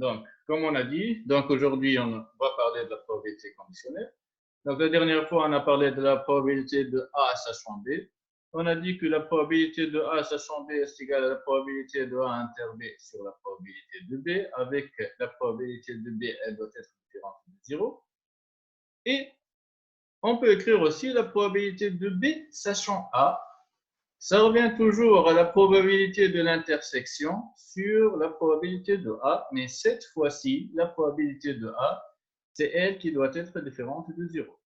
Donc, comme on a dit, donc aujourd'hui, on va parler de la probabilité conditionnelle. Donc, la dernière fois, on a parlé de la probabilité de A sachant B. On a dit que la probabilité de A sachant B est égale à la probabilité de A inter B sur la probabilité de B, avec la probabilité de B, elle doit être différente de 0. Et on peut écrire aussi la probabilité de B sachant A. Ça revient toujours à la probabilité de l'intersection sur la probabilité de A, mais cette fois-ci, la probabilité de A, c'est elle qui doit être différente de 0,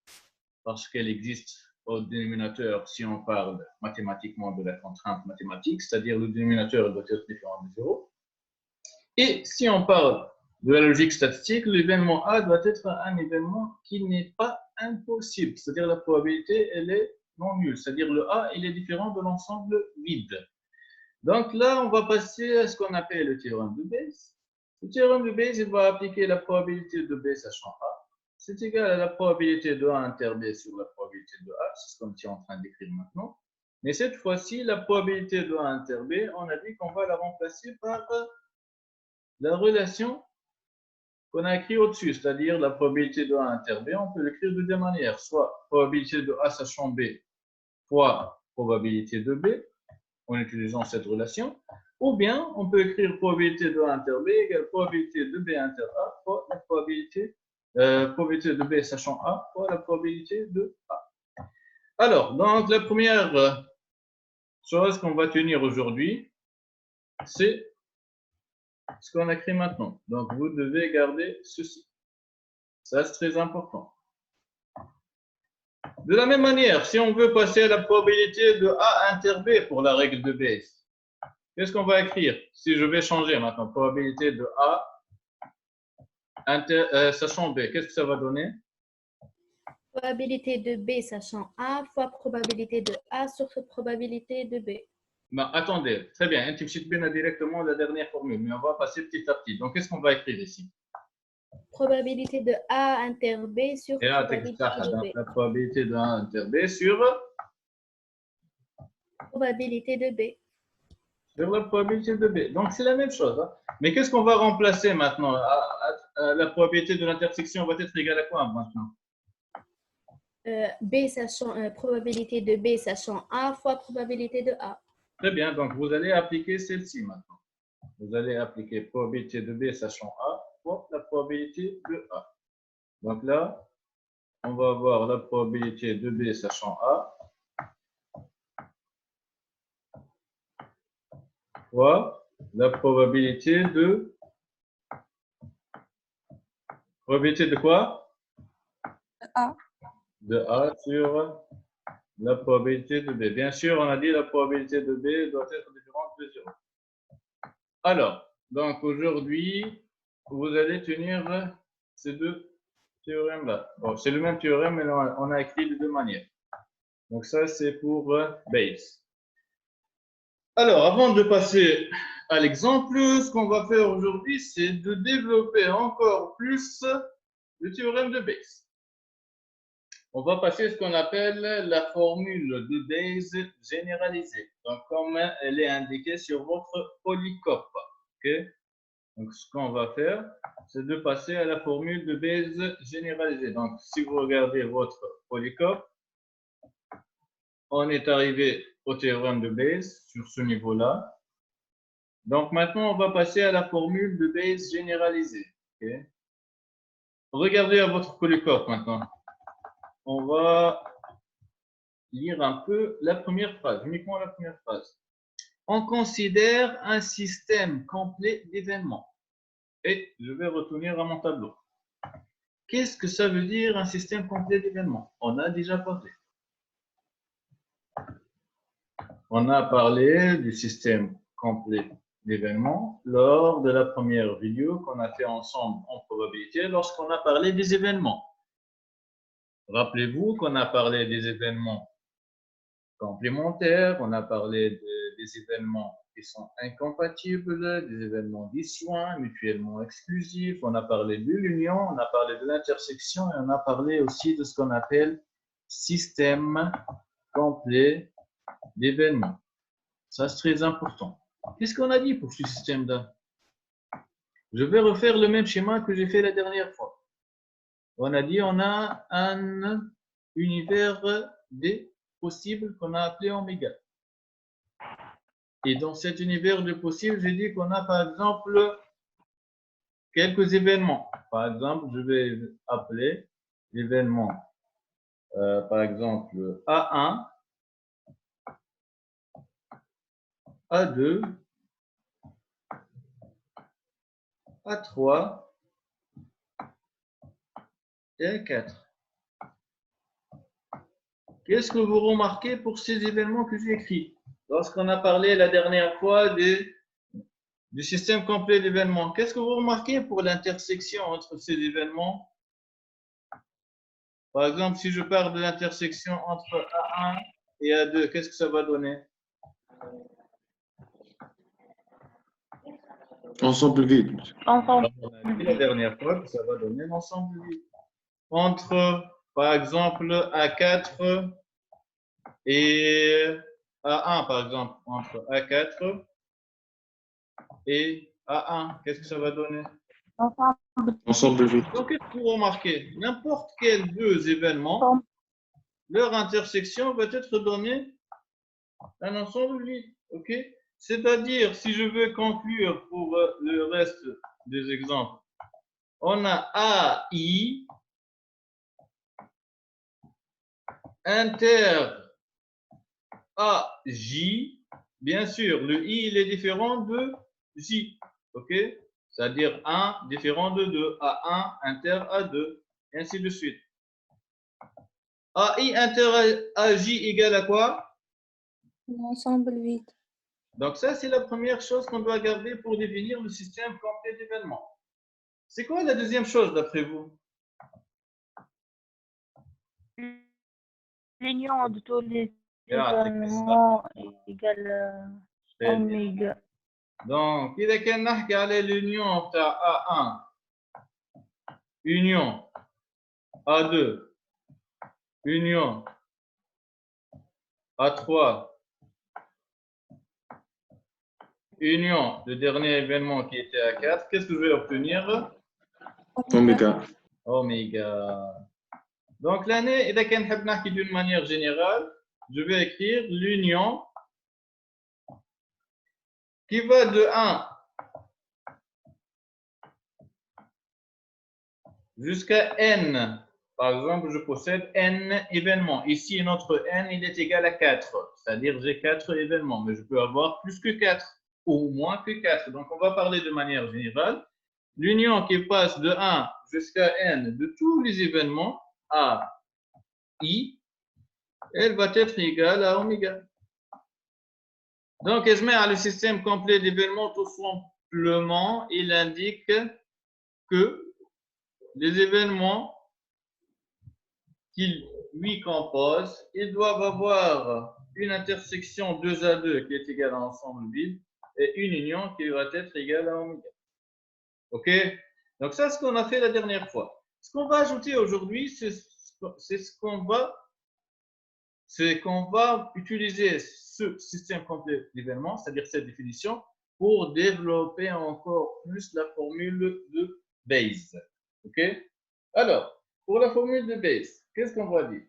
parce qu'elle existe au dénominateur si on parle mathématiquement de la contrainte mathématique, c'est-à-dire le dénominateur doit être différent de 0. Et si on parle de la logique statistique, l'événement A doit être un événement qui n'est pas impossible, c'est-à-dire la probabilité, elle est non nulle, c'est-à-dire le A, il est différent de l'ensemble vide. Donc là, on va passer à ce qu'on appelle le théorème de Bayes. Le théorème de Bayes, il va appliquer la probabilité de B sachant A. C'est égal à la probabilité de A inter B sur la probabilité de A, c'est ce qu'on est en train d'écrire maintenant. Mais cette fois-ci, la probabilité de A inter B, on a dit qu'on va la remplacer par la relation qu'on a écrit au-dessus, c'est-à-dire la probabilité de A inter B, on peut l'écrire de deux manières, soit probabilité de A sachant B fois probabilité de B, en utilisant cette relation, ou bien on peut écrire probabilité de A inter B égale probabilité de B inter A fois la probabilité de B sachant A fois la probabilité de A. Alors, donc la première chose qu'on va tenir aujourd'hui, c'est ce qu'on a écrit maintenant. Donc, vous devez garder ceci. Ça, c'est très important. De la même manière, si on veut passer à la probabilité de A inter B pour la règle de Bayes, qu'est-ce qu'on va écrire? Si je vais changer maintenant, probabilité de A sachant B, qu'est-ce que ça va donner? Probabilité de B sachant A fois probabilité de A sur probabilité de B. Ben, attendez, très bien, un sheet bien directement la dernière formule, mais on va passer petit à petit. Donc, qu'est-ce qu'on va écrire ici? Probabilité de A inter B sur Et probabilité de B. la probabilité de A inter B sur Probabilité de B. la probabilité de B. Donc, c'est la même chose. Hein. Mais qu'est-ce qu'on va remplacer maintenant? La probabilité de l'intersection va être égale à quoi maintenant? B sachant, probabilité de B sachant A fois probabilité de A. Très bien, donc vous allez appliquer celle-ci maintenant. Vous allez appliquer probabilité de B sachant A fois la probabilité de A. Donc là, on va avoir la probabilité de B sachant A fois la probabilité de... Probabilité de quoi? A. De A sur la probabilité de B. Bien sûr, on a dit la probabilité de B doit être différente de 0. Alors, donc aujourd'hui, vous allez tenir ces deux théorèmes-là. Bon, c'est le même théorème, mais on a écrit de deux manières. Donc ça, c'est pour Bayes. Alors, avant de passer à l'exemple, ce qu'on va faire aujourd'hui, c'est de développer encore plus le théorème de Bayes. On va passer à ce qu'on appelle la formule de Bayes généralisée. Donc, comme elle est indiquée sur votre polycope. Okay? Donc, ce qu'on va faire, c'est de passer à la formule de Bayes généralisée. Donc, si vous regardez votre polycope, on est arrivé au théorème de Bayes sur ce niveau-là. Donc, maintenant, on va passer à la formule de Bayes généralisée. Okay? Regardez à votre polycope maintenant. On va lire un peu la première phrase, uniquement la première phrase. On considère un système complet d'événements. Et je vais retourner à mon tableau. Qu'est-ce que ça veut dire un système complet d'événements? On a déjà parlé. On a parlé du système complet d'événements lors de la première vidéo qu'on a fait ensemble en probabilité lorsqu'on a parlé des événements. Rappelez-vous qu'on a parlé des événements complémentaires, on a parlé des événements qui sont incompatibles, des événements disjoints, mutuellement exclusifs, on a parlé de l'union, on a parlé de l'intersection et on a parlé aussi de ce qu'on appelle système complet d'événements. Ça, c'est très important. Qu'est-ce qu'on a dit pour ce système-là? Je vais refaire le même schéma que j'ai fait la dernière fois. On a dit on a un univers des possibles qu'on a appelé oméga. Et dans cet univers de possibles, j'ai dit qu'on a par exemple quelques événements. Par exemple, je vais appeler l'événement, par exemple, A1, A2, A3 et A4. Qu'est-ce que vous remarquez pour ces événements que j'ai écrits? Lorsqu'on a parlé la dernière fois du système complet d'événements, qu'est-ce que vous remarquez pour l'intersection entre ces événements? Par exemple, si je parle de l'intersection entre A1 et A2, qu'est-ce que ça va donner? Ensemble vide. Ensemble. On a dit la dernière fois que ça va donner l'ensemble vide. Entre, par exemple, A4 et A1, par exemple, entre A4 et A1, qu'est-ce que ça va donner? Ensemble. Ensemble vide. Donc, qu'est-ce que vous remarquez? N'importe quels deux événements, Ensemble. leur intersection va être donnée un ensemble vide. OK? C'est-à-dire, si je veux conclure pour le reste des exemples, on a AI inter AJ. Bien sûr, le I il est différent de J. OK? C'est-à-dire 1 différent de 2. A1 inter A2. Et ainsi de suite. AI inter AJ égale à quoi? Ensemble vide. Donc ça, c'est la première chose qu'on doit garder pour définir le système complet d'événements. C'est quoi la deuxième chose d'après vous? L'union de tous les Ah, événements égale très bien. oméga. Donc, إذا كان نحكي على l'union بتاع A1 union A2 union A3 union, le dernier événement qui était A4, qu'est-ce que je vais obtenir? Oméga. Oméga. Donc, l'année, إذا كان نحب نحكي d'une manière générale, je vais écrire l'union qui va de 1 jusqu'à n. Par exemple, je possède n événements. Ici, notre n, il est égal à 4. C'est-à-dire, j'ai 4 événements, mais je peux avoir plus que 4 ou moins que 4. Donc, on va parler de manière générale. L'union qui passe de 1 jusqu'à n de tous les événements à i, elle va être égale à oméga. Donc, le système complet d'événements, tout simplement, il indique que les événements qu'il lui compose, ils doivent avoir une intersection 2 à 2 qui est égale à ensemble vide et une union qui va être égale à oméga. OK? Donc, ça, c'est ce qu'on a fait la dernière fois. Ce qu'on va ajouter aujourd'hui, c'est qu'on va utiliser ce système complet d'événements, c'est-à-dire cette définition, pour développer encore plus la formule de Bayes. OK? Alors, pour la formule de Bayes, qu'est-ce qu'on va dire?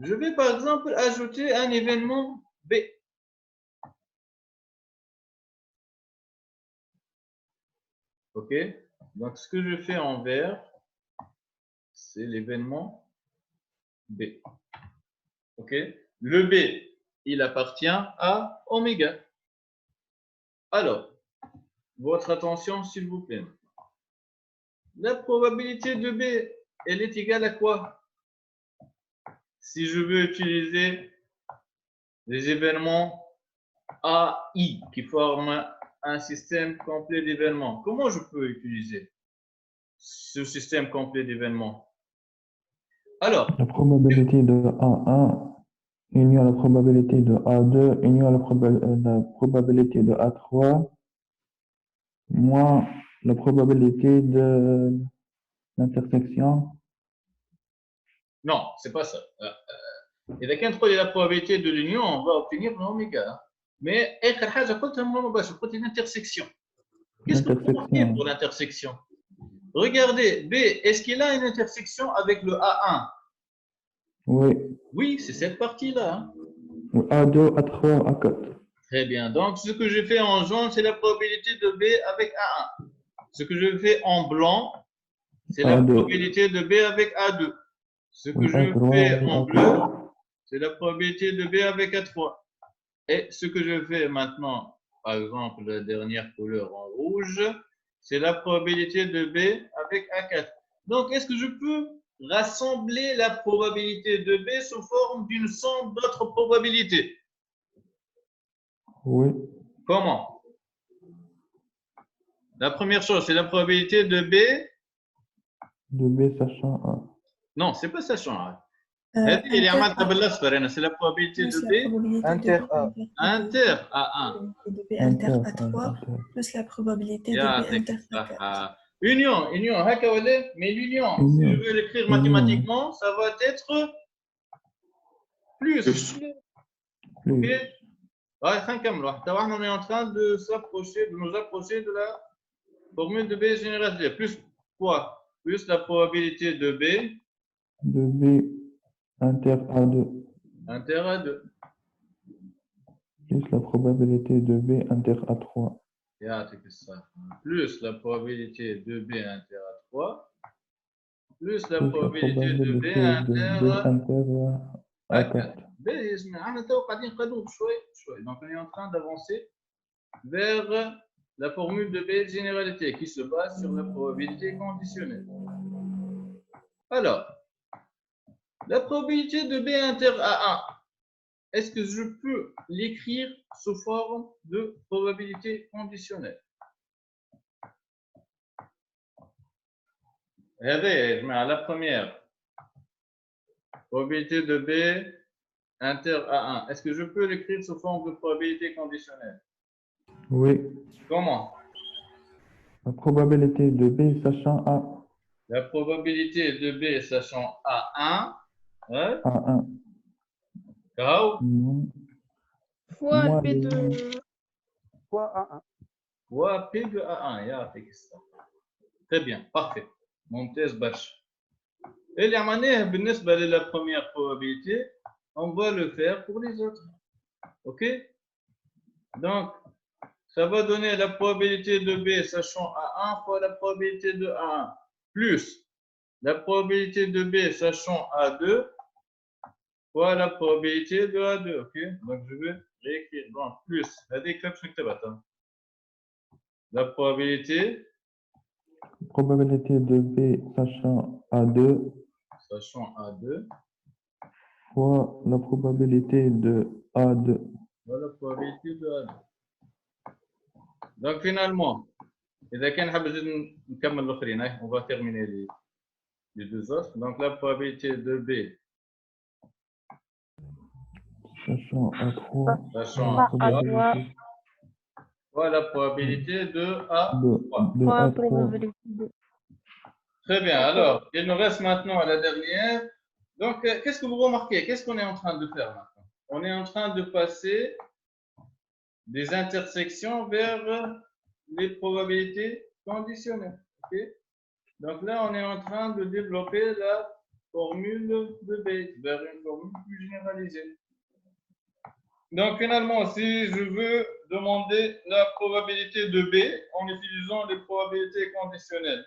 Je vais par exemple ajouter un événement B. OK? Donc, ce que je fais en vert, c'est l'événement B. OK? Le B, il appartient à oméga. Alors, votre attention, s'il vous plaît. La probabilité de B, elle est égale à quoi? Si je veux utiliser les événements AI qui forment un système complet d'événements, comment je peux utiliser ce système complet d'événements? Alors, La probabilité de A1 union à la probabilité de A2 union à la probabilité de A3 moins la probabilité de l'intersection. non, c'est pas ça. إذا كانت تقول لي la probabilité de l'union, on va obtenir l'oméga. Mais آخر حاجة قلتها مباشرة، قلت l'intersection. Qu'est-ce que vous remarquez Intersection. pour l'intersection? Regardez, B, est-ce qu'il a une intersection avec le A1? Oui. Oui, c'est cette partie-là. Hein. A2, A3, A4. Très bien. Donc, ce que je fais en jaune, c'est la probabilité de B avec A1. Ce que je fais en blanc, c'est la A2. probabilité de B avec A2. Ce que je A3, fais en bleu, A4. c'est la probabilité de B avec A3. Et ce que je fais maintenant, par exemple, la dernière couleur en rouge, c'est la probabilité de B avec A4. Donc, est-ce que je peux rassembler la probabilité de B sous forme d'une somme d'autres probabilités? Oui. Comment? La première chose, c'est la probabilité de B. De B sachant A. Non, c'est pas sachant. Inter C'est la probabilité plus de la B probabilité Inter de B A. inter A1. de B inter Inter, A3 inter. plus la probabilité de B يعطيك inter A4. الصحة. Union, هكا ولا؟ Mais l'union, si je Union. veux l'écrire Union. mathématiquement, ça va être plus. Plus. Plus. Ok. Ouais, on est en train de s'approcher, de nous approcher de la formule de B généralisée. Plus quoi? Plus la probabilité de B De B inter A2. inter A2. Plus la probabilité de B inter A3. يعطيك الصحة. Plus la probabilité de B inter A3. Plus la Plus la probabilité de B probabilité de B inter inter A4. A4. باهي اسمع احنا تو قاعدين نقدموا بشوي. Donc on est en train d'avancer vers la formule de B généralité qui se base sur la probabilité conditionnelle. Alors, la probabilité de B inter A1, est-ce que je peux l'écrire sous forme de probabilité conditionnelle? Regardez, je mets à la première. Probabilité de B inter A1. Est-ce que je peux l'écrire sous forme de probabilité conditionnelle? Oui. Comment? La probabilité de B sachant A. La probabilité de B sachant A1, hein? A1. Grau, Non. Fois Moi, P de Fois A1. fois P de A1. يعطيك الصحة. Très bien, parfait. ممتاز برشا. اللي عملناه بالنسبة للا première probabilité, on va le faire pour les autres. OK? Donc, ça va donner la probabilité de B sachant A1 fois la probabilité de A1 plus la probabilité de B sachant A2 fois la probabilité de A2. OK? Donc, je vais réécrire. Donc, plus. La probabilité probabilité de B sachant A2 sachant A2 fois la probabilité de A2. fois la probabilité de A2. Donc, finalement, إذا كان حاب نزيد نكمل الآخرين، on va terminer les deux autres. Donc, la probabilité de B Sachant A3 sachant la A3 probabilité fois la probabilité de A3. de fois A3. probabilité de Très bien. Alors, il nous reste maintenant la dernière. Donc, qu'est-ce que vous remarquez? Qu'est-ce qu'on est en train de faire maintenant? On est en train de passer des intersections vers les probabilités conditionnelles. OK? Donc là, on est en train de développer la formule de B vers une formule plus généralisée. Donc finalement, si je veux demander la probabilité de B en utilisant les probabilités conditionnelles,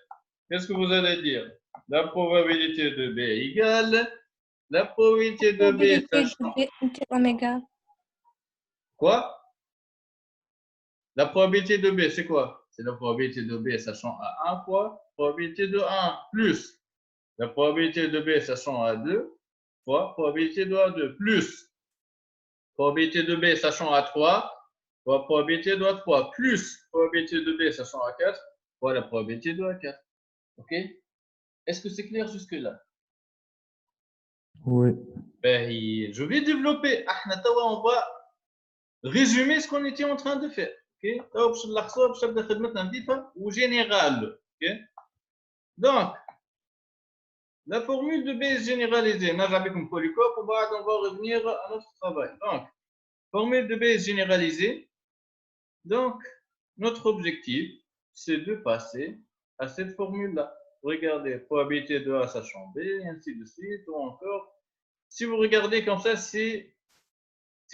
qu'est-ce que vous allez dire? La probabilité de B égale la probabilité de B probabilité sachant... de B inter oméga. Quoi? La probabilité de B, c'est quoi? C'est la probabilité de B sachant A1 fois probabilité de A1 plus la probabilité de B sachant A2 fois probabilité de A2 plus probabilité de B sachant A3 fois probabilité de A3 plus probabilité de B sachant A4 fois la probabilité de A4. OK? Est-ce que c'est clair jusque-là? Oui. Ben, je vais développer. On va résumer ce qu'on était en train de faire. OK? Général. OK? Donc, la formule de B généralisée, on va revenir à notre travail. Donc, formule de B généralisée. Donc, notre objectif, c'est de passer à cette formule-là. Regardez, probabilité de A sachant B, et ainsi de suite, ou encore. Si vous regardez comme ça, c'est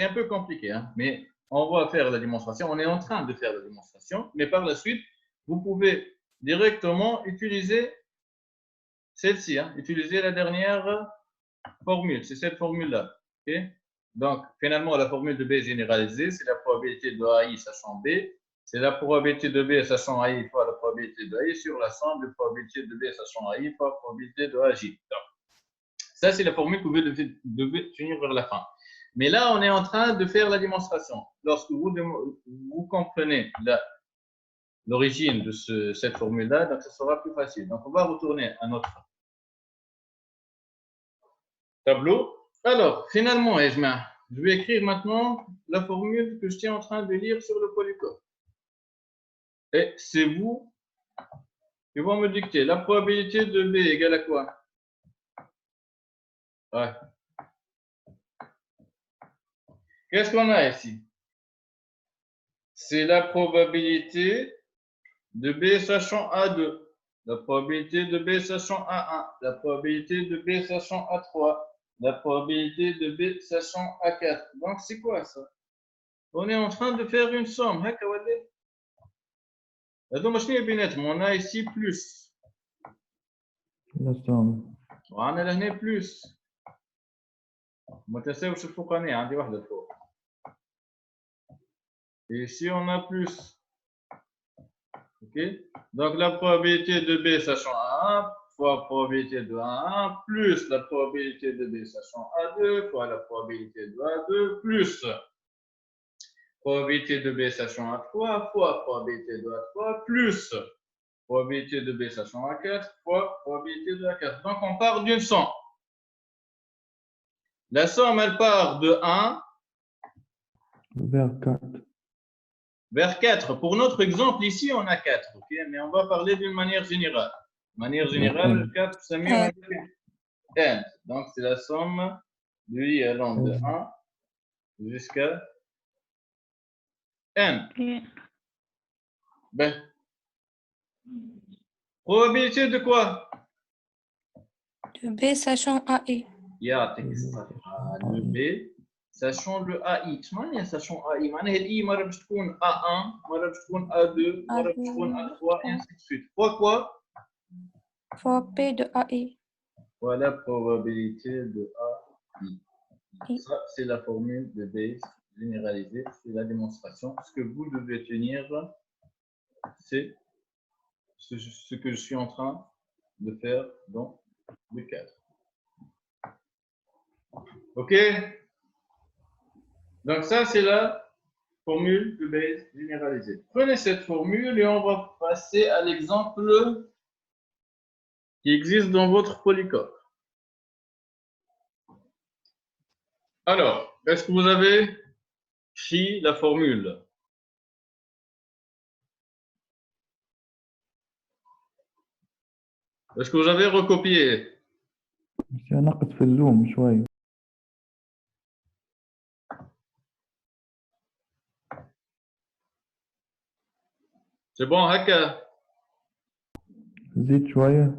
un peu compliqué, hein, mais on va faire la démonstration. On est en train de faire la démonstration, mais par la suite, vous pouvez directement utiliser celle-ci, hein, utiliser la dernière formule. C'est cette formule-là. Okay? Donc, finalement, la formule de B généralisée, c'est la probabilité de AI sachant B. C'est la probabilité de B sachant AI fois la probabilité de AI sur la somme de probabilité de B sachant AI fois la probabilité de AJ. Donc, ça, c'est la formule que vous devez tenir vers la fin. Mais là, on est en train de faire la démonstration. Lorsque vous comprenez l'origine de cette formule-là, donc ça sera plus facile. Donc, on va retourner à notre tableau. Alors, finalement, Esma, je vais écrire maintenant la formule que je suis en train de lire sur le polycode. Et c'est vous qui vont me dicter. La probabilité de B égale à quoi? Ouais. Qu'est-ce qu'on a ici? C'est la probabilité de B sachant A2, la probabilité de B sachant A1, la probabilité de B sachant A3, la probabilité de B sachant A4. Donc, c'est quoi ça? On est en train de faire une somme. On a ici plus. La somme. On a là plus. متساوي الفوقاني عندي واحدة فوق. Et ici, on a plus. OK? Donc, la probabilité de B sachant A1 fois probabilité de A1 plus la probabilité de B sachant A2 fois la probabilité de A2 plus probabilité de B sachant A3 fois probabilité de A3 plus probabilité de B sachant A4 fois probabilité de A4. Donc, on part d'une somme. La somme, elle part de 1 Vers 4. vers 4. Pour notre exemple, ici, on a 4. Okay? Mais on va parler d'une manière générale. De manière générale, 4, c'est mieux n. Donc, c'est la somme de i allant de 1 jusqu'à n. Ben, probabilité de quoi? De B sachant AI. De B sachant le AI. معناها sachant AI معناها الإي مرة باش تكون A1 مرة باش تكون A2 مرة باش تكون A3 et ainsi de suite. Fois quoi? Fois P de AI. Voilà la probabilité de AI. Ça, c'est la formule de Bayes généralisée. C'est la démonstration. Ce que vous devez tenir, c'est ce que je suis en train de faire dans le cadre. OK? Donc ça, c'est la formule de Bayes généralisée. Prenez cette formule et on va passer à l'exemple qui existe dans votre polycode. Alors, est-ce que vous avez pris la formule? Est-ce que vous avez recopié? C'est un نقص في الزوم شوي. C'est bon, هكا؟ زيد شوية.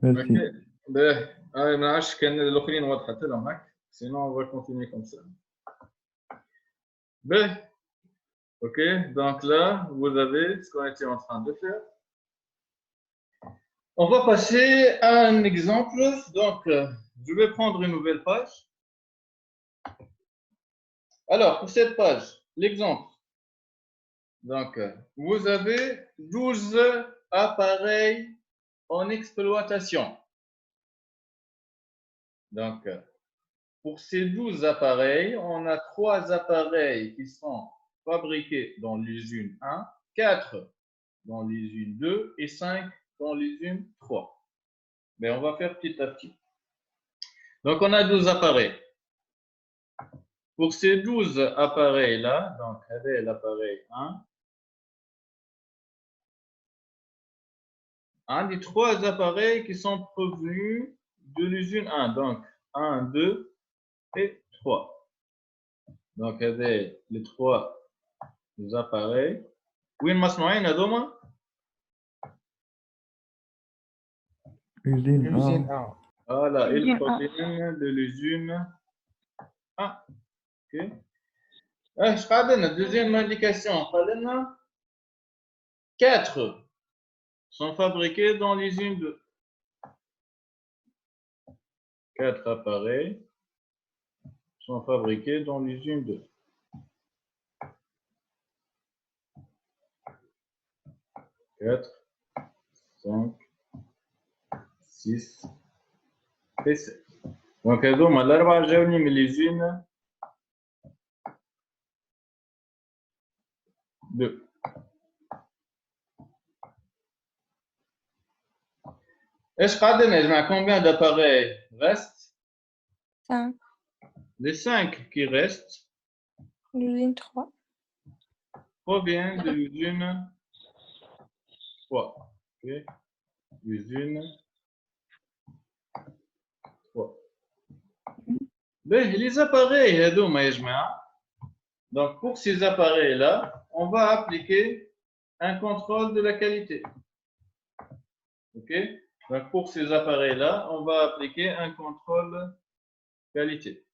Merci. Ok. Ben, ما نعرفش كان الاخرين وضحت لهم هكا. Sinon, on va continuer comme ça. Ben, ok. Donc là, vous avez ce qu'on était en train de faire. On va passer à un exemple. Donc, je vais prendre une nouvelle page. Alors, pour cette page, l'exemple. Donc, vous avez 12 appareils en exploitation. Donc, pour ces 12 appareils, on a 3 appareils qui sont fabriqués dans l'usine 1, 4 dans l'usine 2 et 5 dans l'usine 3. Mais on va faire petit à petit. Donc, on a 12 appareils. Pour ces 12 appareils-là, donc, avec l'appareil 1, un des 3 appareils qui sont provenus de l'usine 1. Donc, 1, 2 et 3. Donc, les trois appareils. وين مصنوعين هذوما؟ Usine A. Usine A. Voilà, ils Usine A. proviennent de l'usine A. Ok. Je parle de la deuxième indication. On 4 sont fabriqués dans l'usine 2. 4 appareils sont fabriqués dans l'usine 2. 4, 5, 6 et 7. Donc, هذوما الأربعة جاوني من l'usine 2. Est-ce que combien d'appareils restent? 5. Les 5 qui restent L'usine 3. proviennent de l'usine 3. Okay. L'usine 3. Les appareils, donc pour ces appareils-là, on va appliquer un contrôle de la qualité. OK? Donc pour ces appareils-là, on va appliquer un contrôle qualité.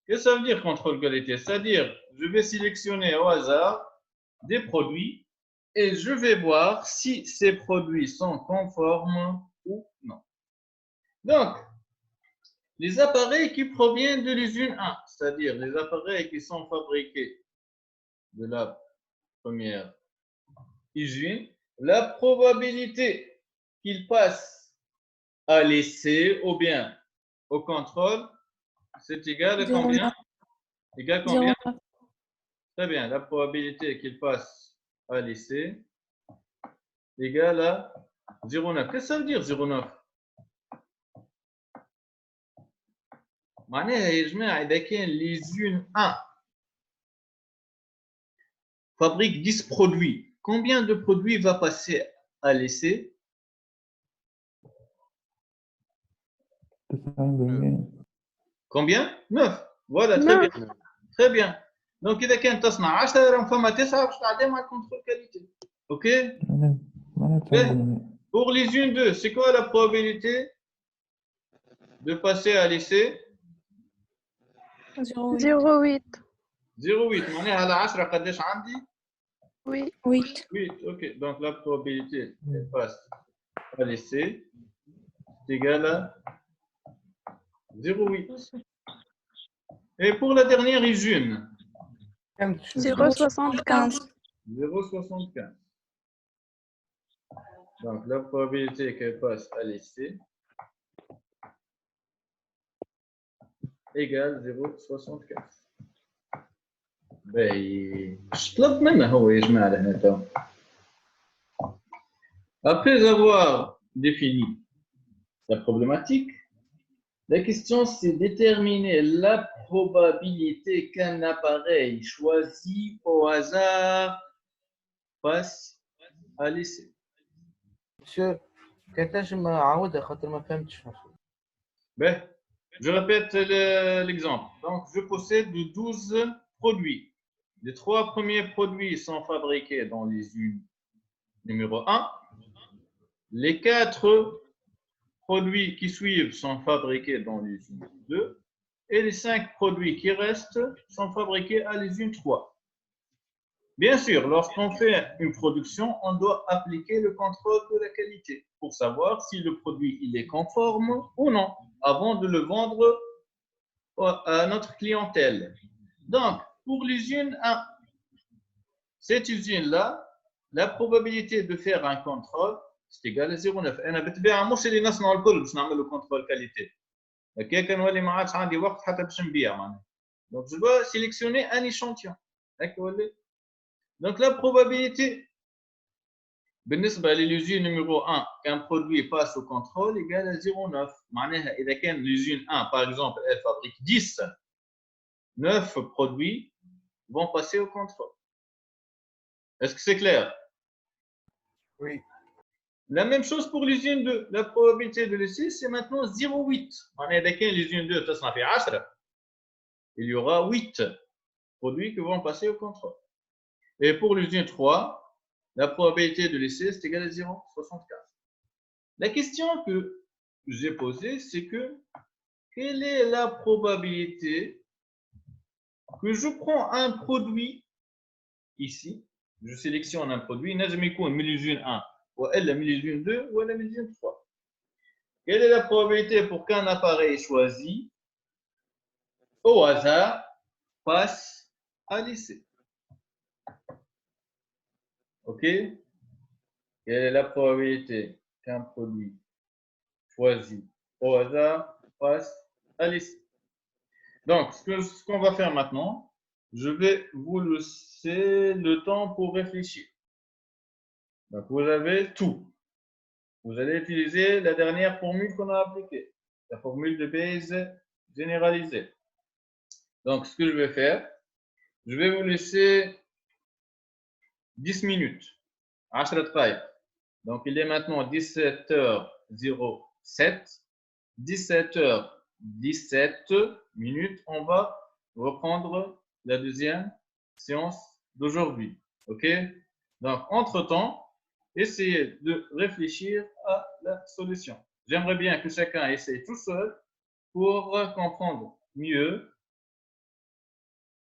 Qu'est-ce que ça veut dire contrôle qualité? C'est-à-dire, je vais sélectionner au hasard des produits et je vais voir si ces produits sont conformes ou non. Donc, les appareils qui proviennent de l'usine 1, c'est-à-dire les appareils qui sont fabriqués de la première usine, la probabilité qu'ils passent à l'essai ou bien au contrôle, c'est égal à combien? Égal à combien? 0,9. Très bien, la probabilité qu'ils passent à l'essai égale à 0,9. Qu'est-ce que ça veut dire 0,9? معناها يا جماعة إذا كان l'usine 1 fabrique 10 produits, combien de produits va passer à l'essai? 90%. Combien? 9. Voilà, très bien. Très bien. Donc إذا كان تصنع 10 راهم فما 9 باش تعدي مع الكونترول كاليتي. OK؟ Pour l'usine 2, c'est quoi la probabilité de passer à l'essai? 0,8. 0,8. 0,8. معناها على 10 قداش عندي؟ 8. 8. 8. OK. Donc la probabilité qu'elle passe à l'essai est égale à 0,8. Et pour la dernière usine? 0,75. 0,75. Donc la probabilité qu'elle passe à l'essai égale 0,75. طلب منه هو يجمع لهنا. Après avoir défini la problématique, la question c'est déterminer la probabilité qu'un appareil choisi au hasard passe à l'essai. Monsieur, كتنجم عاودها خاطر ما فهمتش. Ben, je répète l'exemple. Donc, je possède 12 produits. Les 3 premiers produits sont fabriqués dans l'usine numéro 1. Les 4 produits qui suivent sont fabriqués dans l'usine 2. Et les 5 produits qui restent sont fabriqués à l'usine 3. Bien sûr, lorsqu'on fait une production, on doit appliquer le contrôle de la qualité pour savoir si le produit il est conforme ou non avant de le vendre à notre clientèle. Donc, pour l'usine 1, cette usine-là, la probabilité de faire un contrôle, c'est égal à 0,9. أنا بالطبيعة مش اللي نصنع الكل باش نعملوا contrôle qualité. هكاك نولي ما عادش عندي وقت حتى باش نبيع معناها. Donc, je dois sélectionner un échantillon. هكا ولا؟ Donc, la probabilité, بالنسبة للusine numéro 1, qu'un produit passe au contrôle égale à 0,9. معناها إذا كان l'usine 1, par exemple, elle fabrique 10, 9 produits vont passer au contrôle. Est-ce que c'est clair? Oui. La même chose pour l'usine 2. La probabilité de l'essai, c'est maintenant 0,8. معناها إذا كان l'usine 2 تصنع في 10, il y aura 8 produits qui vont passer au contrôle. Et pour l'usine 3, la probabilité de l'essai est égale à 0,75. La question que j'ai posée, c'est que quelle est la probabilité que je prends un produit ici, je sélectionne un produit, نجم يكون من l'usine 1 وإلا من l'usine 2 وإلا من l'usine 3. Quelle est la probabilité pour qu'un appareil choisi au hasard passe à l'essai? OK? Quelle est la probabilité qu'un produit choisi au hasard passe à l'essai? Donc, ce qu'on va faire maintenant, je vais vous laisser le temps pour réfléchir. Donc, vous avez tout. Vous allez utiliser la dernière formule qu'on a appliquée, la formule de Bayes généralisée. Donc, ce que je vais faire, je vais vous laisser 10 minutes. 10 دقائق. Donc, il est maintenant 17h07. 17h17 minutes, on va reprendre la deuxième séance d'aujourd'hui. OK? Donc, entre-temps, essayez de réfléchir à la solution. J'aimerais bien que chacun essaye tout seul pour comprendre mieux.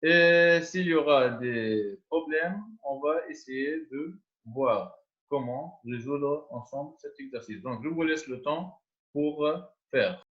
Et s'il y aura des problèmes, on va essayer de voir comment résoudre ensemble cet exercice. Donc, je vous laisse le temps pour faire.